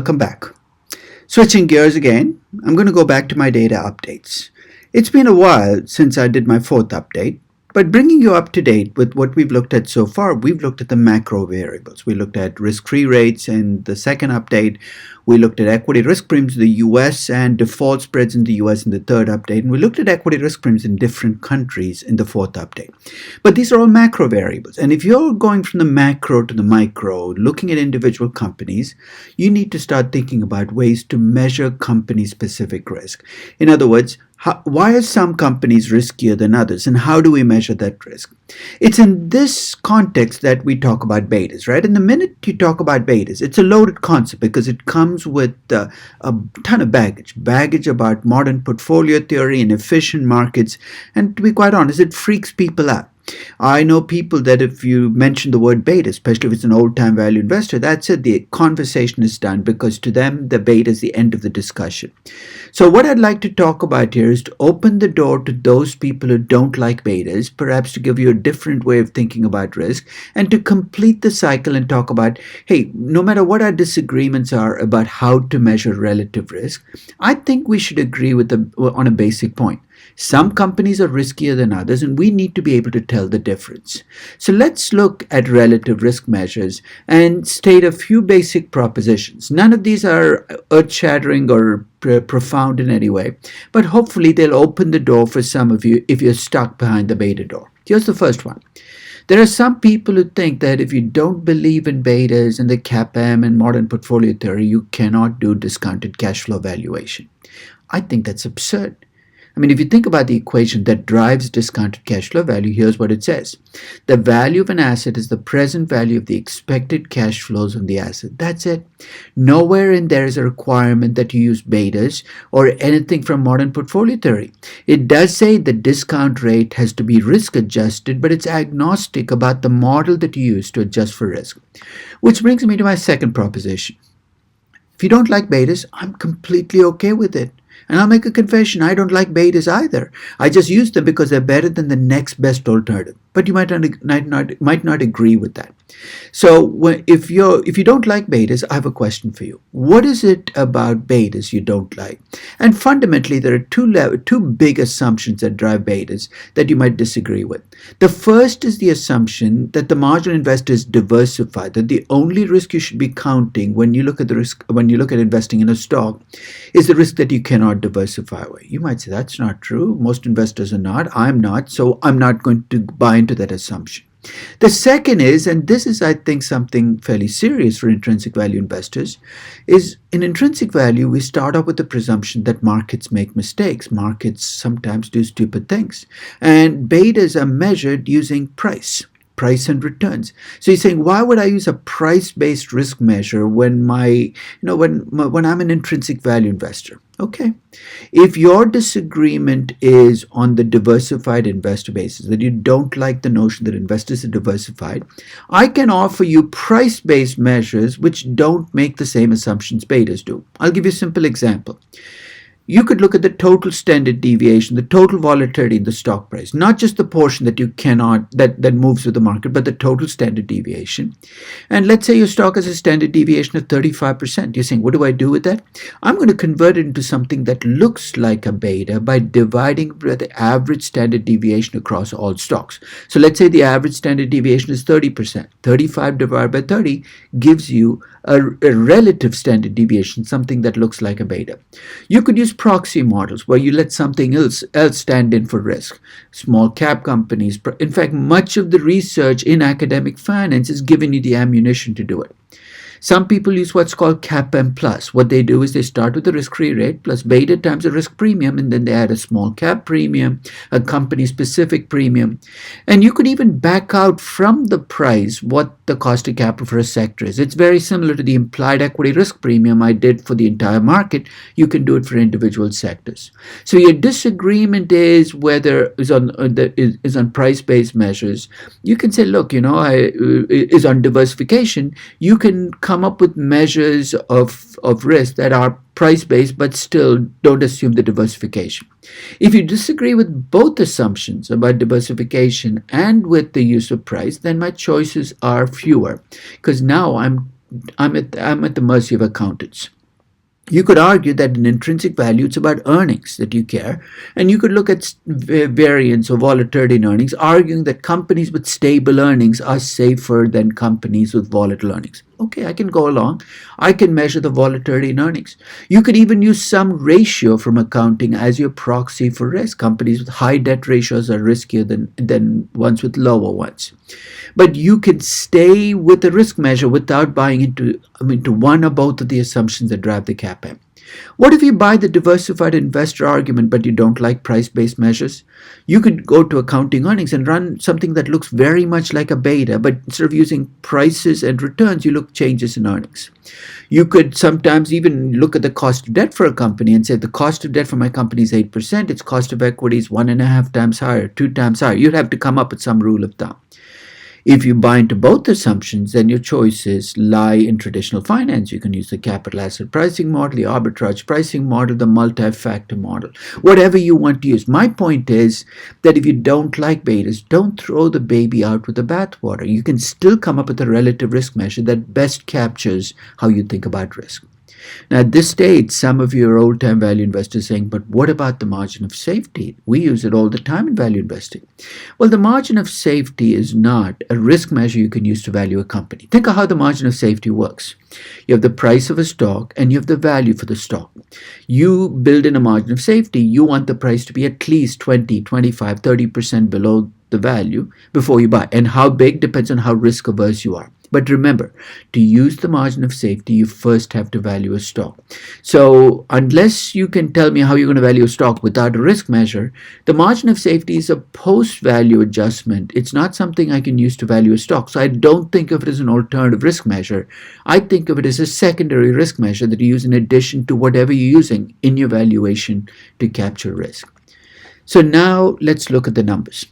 Welcome back. Switching gears again, I'm going to go back to my data updates. It's been a while since I did my fourth update, but bringing you up to date with what we've looked at so far, we've looked at the macro variables. We looked at risk-free rates in the second update. We looked at equity risk premiums in the US and default spreads in the US in the third update. And we looked at equity risk premiums in different countries in the fourth update. But these are all macro variables. And if you're going from the macro to the micro, looking at individual companies, you need to start thinking about ways to measure company-specific risk. In other words, why are some companies riskier than others, and how do we measure that risk? It's in this context that we talk about betas, right? And the minute you talk about betas, it's a loaded concept because it comes with a ton of baggage about modern portfolio theory and efficient markets, and to be quite honest, it freaks people out. I know people that if you mention the word beta, especially if it's an old-time value investor, that's it. The conversation is done because to them, the beta is the end of the discussion. So what I'd like to talk about here is to open the door to those people who don't like betas, perhaps to give you a different way of thinking about risk, and to complete the cycle and talk about, hey, no matter what our disagreements are about how to measure relative risk, I think we should agree on a basic point. Some companies are riskier than others, and we need to be able to tell the difference. So let's look at relative risk measures and state a few basic propositions. None of these are earth-shattering or profound in any way, but hopefully they'll open the door for some of you if you're stuck behind the beta door. Here's the first one. There are some people who think that if you don't believe in betas and the CAPM and modern portfolio theory, you cannot do discounted cash flow valuation. I think that's absurd. I mean, if you think about the equation that drives discounted cash flow value, here's what it says. The value of an asset is the present value of the expected cash flows on the asset. That's it. Nowhere in there is a requirement that you use betas or anything from modern portfolio theory. It does say the discount rate has to be risk adjusted, but it's agnostic about the model that you use to adjust for risk. Which brings me to my second proposition. If you don't like betas, I'm completely okay with it. And I'll make a confession, I don't like betas either. I just use them because they're better than the next best alternative. But you might not agree with that. So if you don't like betas, I have a question for you. What is it about betas you don't like? And fundamentally, there are two big assumptions that drive betas that you might disagree with. The first is the assumption that the marginal investor is diversified, that the only risk you should be counting when you look at investing in a stock is the risk that you cannot diversify away. You might say that's not true. Most investors are not. I'm not. So I'm not going to buy into that assumption. The second is, and this is, I think, something fairly serious for intrinsic value investors, is in intrinsic value, we start off with the presumption that markets make mistakes. Markets sometimes do stupid things. And betas are measured using price and returns. So you're saying, why would I use a price-based risk measure when when I'm an intrinsic value investor? Okay. If your disagreement is on the diversified investor basis, that you don't like the notion that investors are diversified, I can offer you price-based measures which don't make the same assumptions betas do. I'll give you a simple example. You could look at the total standard deviation, the total volatility in the stock price, not just the portion that you cannot, that moves with the market, but the total standard deviation. And let's say your stock has a standard deviation of 35%. You're saying, what do I do with that? I'm going to convert it into something that looks like a beta by dividing by the average standard deviation across all stocks. So let's say the average standard deviation is 30%. 35 divided by 30 gives you a relative standard deviation, something that looks like a beta. You could use proxy models where you let something else stand in for risk. Small cap companies. In fact, much of the research in academic finance is giving you the ammunition to do it. Some people use what's called CAPM plus. What they do is they start with the risk-free rate plus beta times the risk premium, and then they add a small cap premium, a company-specific premium. And you could even back out from the price what the cost of capital for a sector is. It's very similar to the implied equity risk premium I did for the entire market. You can do it for individual sectors. So your disagreement is whether is on price-based measures. You can say, look, is on diversification. You can come up with measures of risk that are price-based but still don't assume the diversification. If you disagree with both assumptions about diversification and with the use of price, then my choices are fewer because now I'm at the mercy of accountants. You could argue that in intrinsic value, it's about earnings that you care, and you could look at variance or volatility in earnings, arguing that companies with stable earnings are safer than companies with volatile earnings. Okay, I can go along. I can measure the volatility in earnings. You could even use some ratio from accounting as your proxy for risk. Companies with high debt ratios are riskier than ones with lower ones. But you can stay with the risk measure without buying into one or both of the assumptions that drive the CAPM. What if you buy the diversified investor argument but you don't like price-based measures? You could go to accounting earnings and run something that looks very much like a beta, but instead of using prices and returns, you look changes in earnings. You could sometimes even look at the cost of debt for a company and say the cost of debt for my company is 8%, its cost of equity is 1.5 times higher, 2 times higher. You'd have to come up with some rule of thumb. If you buy into both assumptions, then your choices lie in traditional finance. You can use the capital asset pricing model, the arbitrage pricing model, the multi-factor model, whatever you want to use. My point is that if you don't like betas, don't throw the baby out with the bathwater. You can still come up with a relative risk measure that best captures how you think about risk. Now, at this stage, some of your old-time value investors are saying, but what about the margin of safety? We use it all the time in value investing. Well, the margin of safety is not a risk measure you can use to value a company. Think of how the margin of safety works. You have the price of a stock and you have the value for the stock. You build in a margin of safety. You want the price to be at least 20, 25, 30% below the value before you buy. And how big depends on how risk averse you are. But remember, to use the margin of safety, you first have to value a stock. So unless you can tell me how you're going to value a stock without a risk measure, the margin of safety is a post-value adjustment. It's not something I can use to value a stock. So I don't think of it as an alternative risk measure. I think of it as a secondary risk measure that you use in addition to whatever you're using in your valuation to capture risk. So now let's look at the numbers.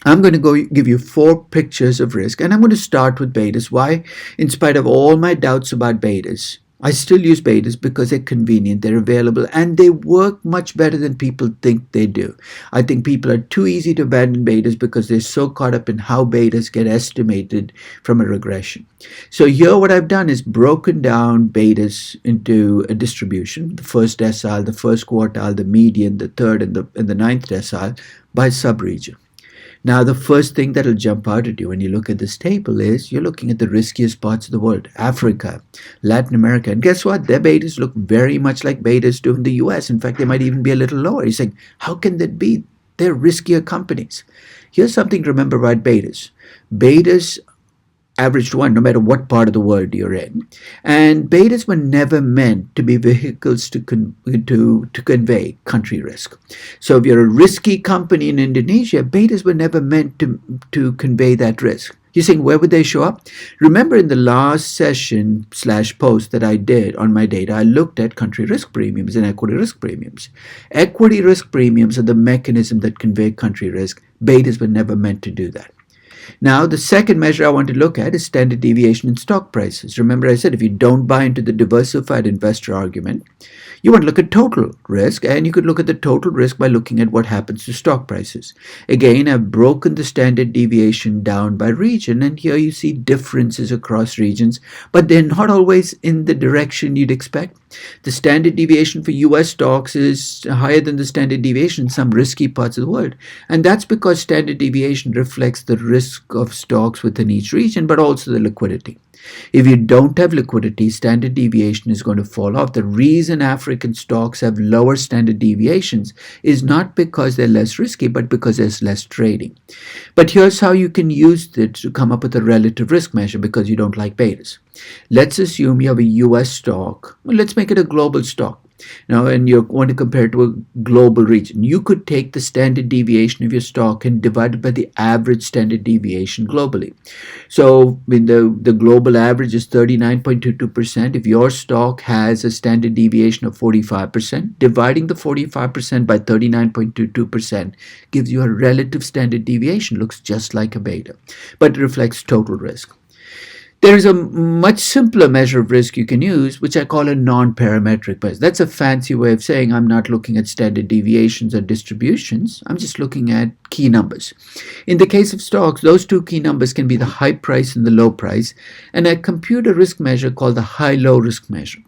I'm going to give you 4 pictures of risk, and I'm going to start with betas. Why? In spite of all my doubts about betas, I still use betas because they're convenient, they're available, and they work much better than people think they do. I think people are too easy to abandon betas because they're so caught up in how betas get estimated from a regression. So here what I've done is broken down betas into a distribution, the first decile, the first quartile, the median, the third, and the ninth decile by subregion. Now, the first thing that will jump out at you when you look at this table is you're looking at the riskiest parts of the world, Africa, Latin America. And guess what? Their betas look very much like betas do in the US. In fact, they might even be a little lower. You're saying, how can that be? They're riskier companies. Here's something to remember about betas. Betas averaged 1 no matter what part of the world you're in. And betas were never meant to be vehicles to convey country risk. So if you're a risky company in Indonesia, betas were never meant to convey that risk. You're saying, where would they show up? Remember in the last session / post that I did on my data, I looked at country risk premiums and equity risk premiums. Equity risk premiums are the mechanism that convey country risk. Betas were never meant to do that. Now, the second measure I want to look at is standard deviation in stock prices. Remember I said if you don't buy into the diversified investor argument, you want to look at total risk, and you could look at the total risk by looking at what happens to stock prices. Again, I've broken the standard deviation down by region, and here you see differences across regions, but they're not always in the direction you'd expect. The standard deviation for US stocks is higher than the standard deviation in some risky parts of the world, and that's because standard deviation reflects the risk of stocks within each region, but also the liquidity. If you don't have liquidity, standard deviation is going to fall off. The reason African stocks have lower standard deviations is not because they're less risky, but because there's less trading. But here's how you can use it to come up with a relative risk measure because you don't like betas. Let's assume you have a US stock. Well, let's make it a global stock. Now, and you want to compare it to a global region. You could take the standard deviation of your stock and divide it by the average standard deviation globally. So when the global average is 39.22%, if your stock has a standard deviation of 45%, dividing the 45% by 39.22% gives you a relative standard deviation. Looks just like a beta, but it reflects total risk. There is a much simpler measure of risk you can use, which I call a non-parametric measure. That's a fancy way of saying I'm not looking at standard deviations or distributions. I'm just looking at key numbers. In the case of stocks, those 2 key numbers can be the high price and the low price, and I compute a risk measure called the high-low risk measure.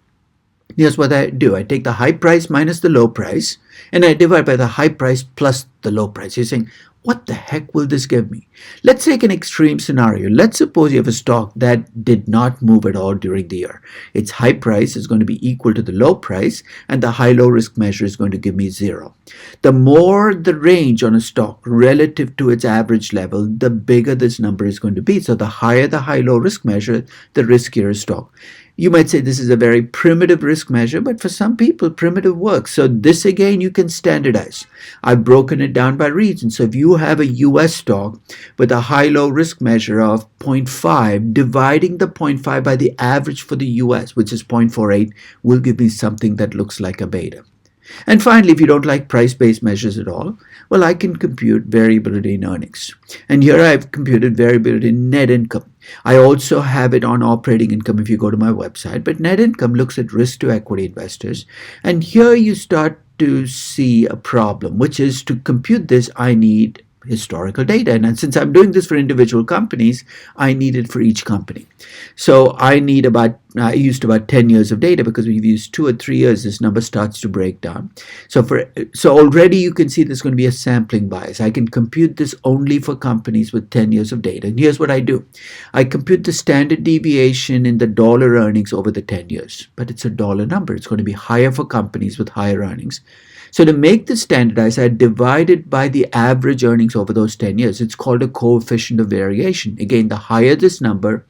Here's what I do. I take the high price minus the low price, and I divide by the high price plus the low price. You're saying, what the heck will this give me? Let's take an extreme scenario. Let's suppose you have a stock that did not move at all during the year. Its high price is going to be equal to the low price, and the high-low risk measure is going to give me 0. The more the range on a stock relative to its average level, the bigger this number is going to be. So the higher the high-low risk measure, the riskier a stock. You might say this is a very primitive risk measure, but for some people, primitive works. So this again, you can standardize. I've broken it down by region. So if you have a US stock with a high-low risk measure of 0.5, dividing the 0.5 by the average for the US, which is 0.48, will give me something that looks like a beta. And finally, if you don't like price-based measures at all, well, I can compute variability in earnings. And here I've computed variability in net income. I also have it on operating income if you go to my website, but net income looks at risk to equity investors. And here you start to see a problem, which is to compute this, I need historical data. And since I'm doing this for individual companies, I need it for each company. So I used about 10 years of data, because we've used 2 or 3 years, this number starts to break down. So already you can see there's going to be a sampling bias. I can compute this only for companies with 10 years of data. And here's what I do. I compute the standard deviation in the dollar earnings over the 10 years, but it's a dollar number. It's going to be higher for companies with higher earnings. So to make this standardized, I divide it by the average earnings over those 10 years. It's called a coefficient of variation. Again, the higher this number,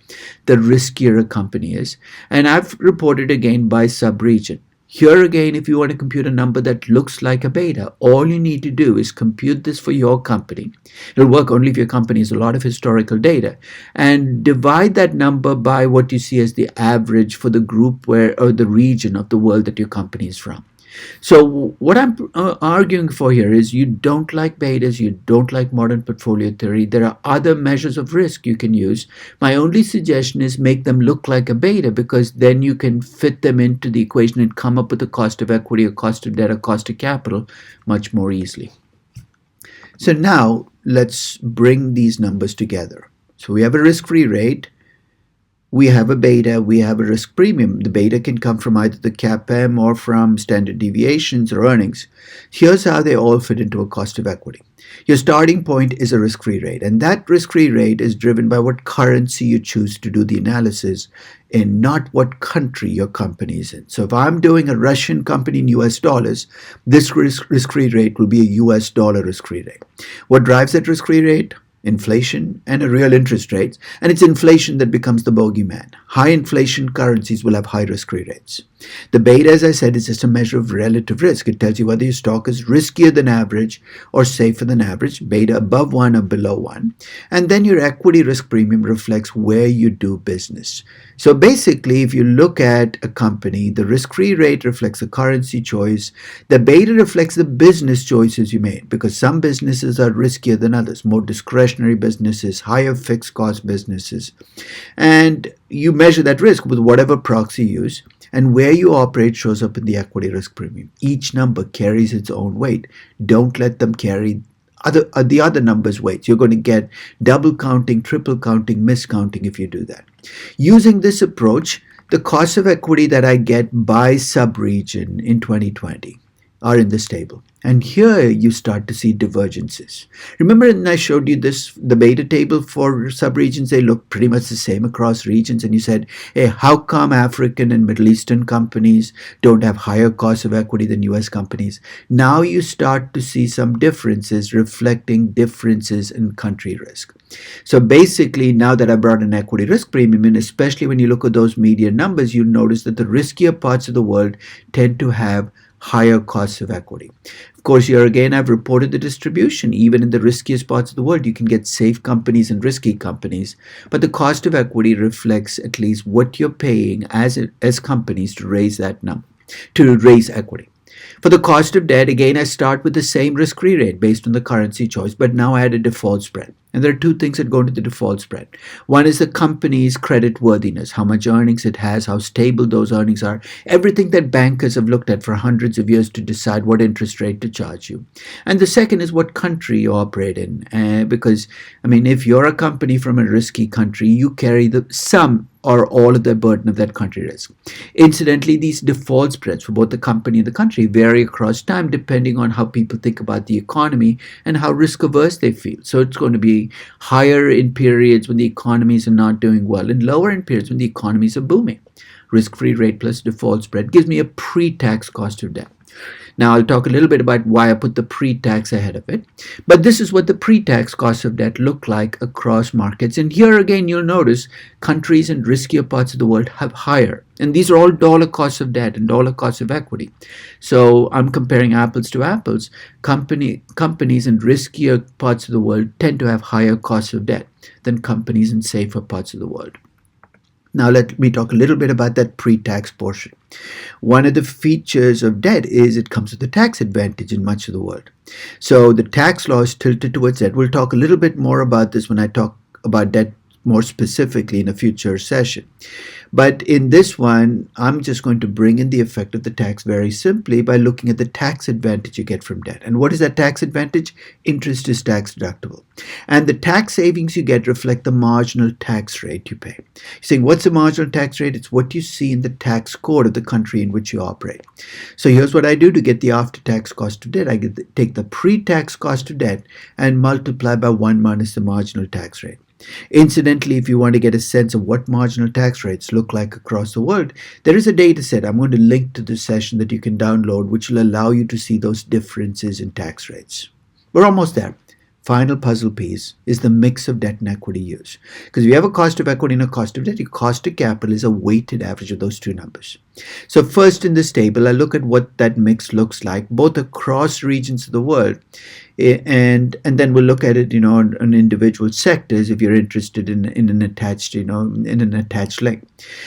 the riskier a company is. And I've reported again by sub-region. Here again, if you want to compute a number that looks like a beta, all you need to do is compute this for your company. It'll work only if your company has a lot of historical data. And divide that number by what you see as the average for the group or the region of the world that your company is from. So what I'm arguing for here is you don't like betas, you don't like modern portfolio theory. There are other measures of risk you can use. My only suggestion is make them look like a beta, because then you can fit them into the equation and come up with the cost of equity or cost of debt or cost of capital much more easily. So now let's bring these numbers together. So we have a risk-free rate. We have a beta, we have a risk premium. The beta can come from either the CAPM or from standard deviations or earnings. Here's how they all fit into a cost of equity. Your starting point is a risk-free rate, and that risk-free rate is driven by what currency you choose to do the analysis in, not what country your company is in. So if I'm doing a Russian company in US dollars, this risk-free rate will be a US dollar risk-free rate. What drives that risk-free rate? Inflation and a real interest rates, and it's inflation that becomes the bogeyman. High inflation currencies will have high risk-free rates. The beta, as I said, is just a measure of relative risk. It tells you whether your stock is riskier than average or safer than average, beta above 1 or below 1. And then your equity risk premium reflects where you do business. So basically, if you look at a company, the risk-free rate reflects the currency choice. The beta reflects the business choices you made, because some businesses are riskier than others, more discretionary businesses, higher fixed cost businesses. And you measure that risk with whatever proxy you use, and where you operate shows up in the equity risk premium. Each number carries its own weight. Don't let them carry the other numbers' weights. You're going to get double counting, triple counting, miscounting if you do that. Using this approach, the cost of equity that I get by sub-region in 2020 are in this table. And here you start to see divergences. Remember when I showed you the beta table for subregions? They look pretty much the same across regions. And you said, hey, how come African and Middle Eastern companies don't have higher costs of equity than US companies? Now you start to see some differences reflecting differences in country risk. So basically, now that I brought an equity risk premium in, especially when you look at those median numbers, you notice that the riskier parts of the world tend to have higher costs of equity. Of course, here again, I've reported the distribution. Even in the riskiest parts of the world, you can get safe companies and risky companies. But the cost of equity reflects at least what you're paying as companies to raise that number, to raise equity. For the cost of debt, again, I start with the same risk-free rate based on the currency choice, but now I add a default spread. And there are two things that go into the default spread. One is the company's credit worthiness, how much earnings it has, how stable those earnings are, everything that bankers have looked at for hundreds of years to decide what interest rate to charge you. And the second is what country you operate in. Because, I mean, if you're a company from a risky country, you carry some or all of the burden of that country risk. Incidentally, these default spreads for both the company and the country vary across time depending on how people think about the economy and how risk averse they feel. So it's going to be higher in periods when the economies are not doing well and lower in periods when the economies are booming. Risk-free rate plus default spread gives me a pre-tax cost of debt. Now I'll talk a little bit about why I put the pre-tax ahead of it. But this is what the pre-tax cost of debt look like across markets. And here again, you'll notice countries in riskier parts of the world have higher. And these are all dollar costs of debt and dollar costs of equity. So I'm comparing apples to apples. Companies in riskier parts of the world tend to have higher costs of debt than companies in safer parts of the world. Now let me talk a little bit about that pre-tax portion. One of the features of debt is it comes with a tax advantage in much of the world. So the tax law is tilted towards debt. We'll talk a little bit more about this when I talk about debt more specifically in a future session. But in this one, I'm just going to bring in the effect of the tax very simply by looking at the tax advantage you get from debt. And what is that tax advantage? Interest is tax deductible. And the tax savings you get reflect the marginal tax rate you pay. You're saying, what's the marginal tax rate? It's what you see in the tax code of the country in which you operate. So here's what I do to get the after-tax cost of debt. I take the pre-tax cost of debt and multiply by 1 minus the marginal tax rate. Incidentally, if you want to get a sense of what marginal tax rates look like across the world, there is a data set I'm going to link to this session that you can download, which will allow you to see those differences in tax rates. We're almost there. Final puzzle piece is the mix of debt and equity used. Because if you have a cost of equity and a cost of debt, your cost of capital is a weighted average of those two numbers. So first in this table, I look at what that mix looks like, both across regions of the world, and then we'll look at it, on individual sectors if you're interested in an attached, in an attached link.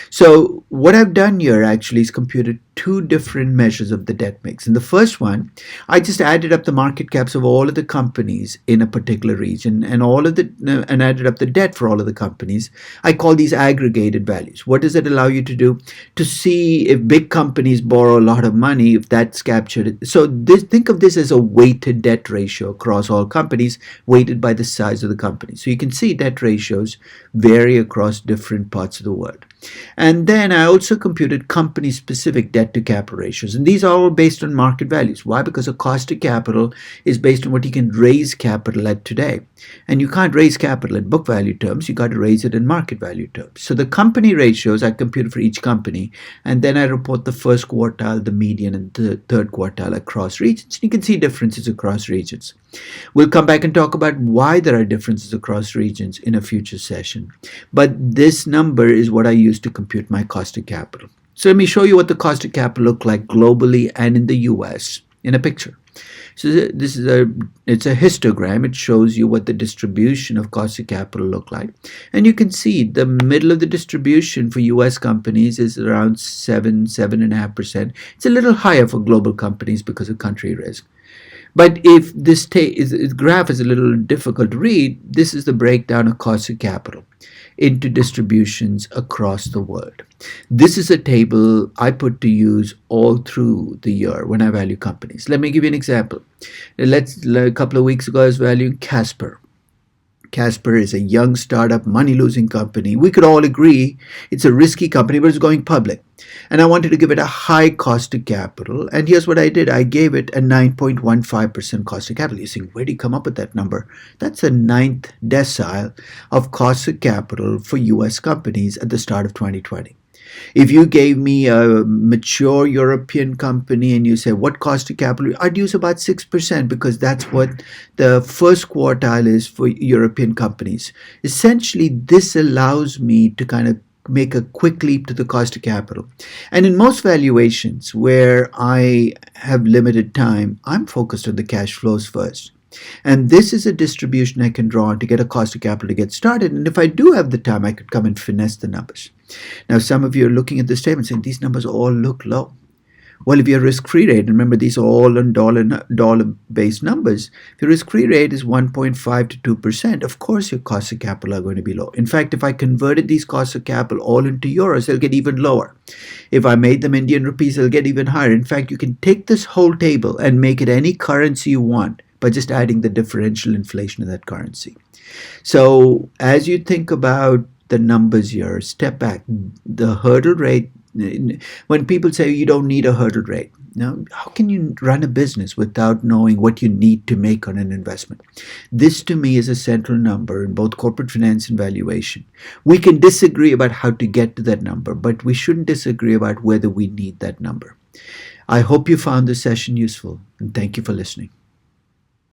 So what I've done here actually is computed two different measures of the debt mix. In the first one, I just added up the market caps of all of the companies in a particular region and and added up the debt for all of the companies. I call these aggregated values. What does it allow you to do? To see if big companies borrow a lot of money, if that's captured. So think of this as a weighted debt ratio across all companies, weighted by the size of the company. So you can see debt ratios vary across different parts of the world. And then I also computed company-specific debt-to-capital ratios. And these are all based on market values. Why? Because the cost of capital is based on what you can raise capital at today. And you can't raise capital in book value terms. You got to raise it in market value terms. So the company ratios I computed for each company. And then I report the first quartile, the median, and the third quartile across regions. And you can see differences across regions. We'll come back and talk about why there are differences across regions in a future session. But this number is what I use to compute my cost of capital. So let me show you what the cost of capital look like globally and in the US in a picture. So it's a histogram. It shows you what the distribution of cost of capital look like. And you can see the middle of the distribution for US companies is around 7.5%. It's a little higher for global companies because of country risk. But if this graph is a little difficult to read, this is the breakdown of cost of capital into distributions across the world. This is a table I put to use all through the year when I value companies. Let me give you an example. A couple of weeks ago, I was valuing Casper. Casper is a young startup, money-losing company. We could all agree it's a risky company, but it's going public. And I wanted to give it a high cost of capital. And here's what I did. I gave it a 9.15% cost of capital. You're saying, where do you come up with that number? That's the 9th decile of cost of capital for U.S. companies at the start of 2020. If you gave me a mature European company and you say, what cost of capital? I'd use about 6% because that's what the first quartile is for European companies. Essentially, this allows me to kind of make a quick leap to the cost of capital. And in most valuations where I have limited time, I'm focused on the cash flows first. And this is a distribution I can draw on to get a cost of capital to get started. And if I do have the time, I could come and finesse the numbers. Now, some of you are looking at this statement saying these numbers all look low. Well, if your risk-free rate, and remember these are all on dollar-based numbers, if your risk-free rate is 1.5 to 2%, of course your costs of capital are going to be low. In fact, if I converted these costs of capital all into euros, they'll get even lower. If I made them Indian rupees, they'll get even higher. In fact, you can take this whole table and make it any currency you want by just adding the differential inflation of that currency. So as you think about the numbers here. Step back. The hurdle rate, when people say you don't need a hurdle rate, now, how can you run a business without knowing what you need to make on an investment? This to me is a central number in both corporate finance and valuation. We can disagree about how to get to that number, but we shouldn't disagree about whether we need that number. I hope you found this session useful, and thank you for listening.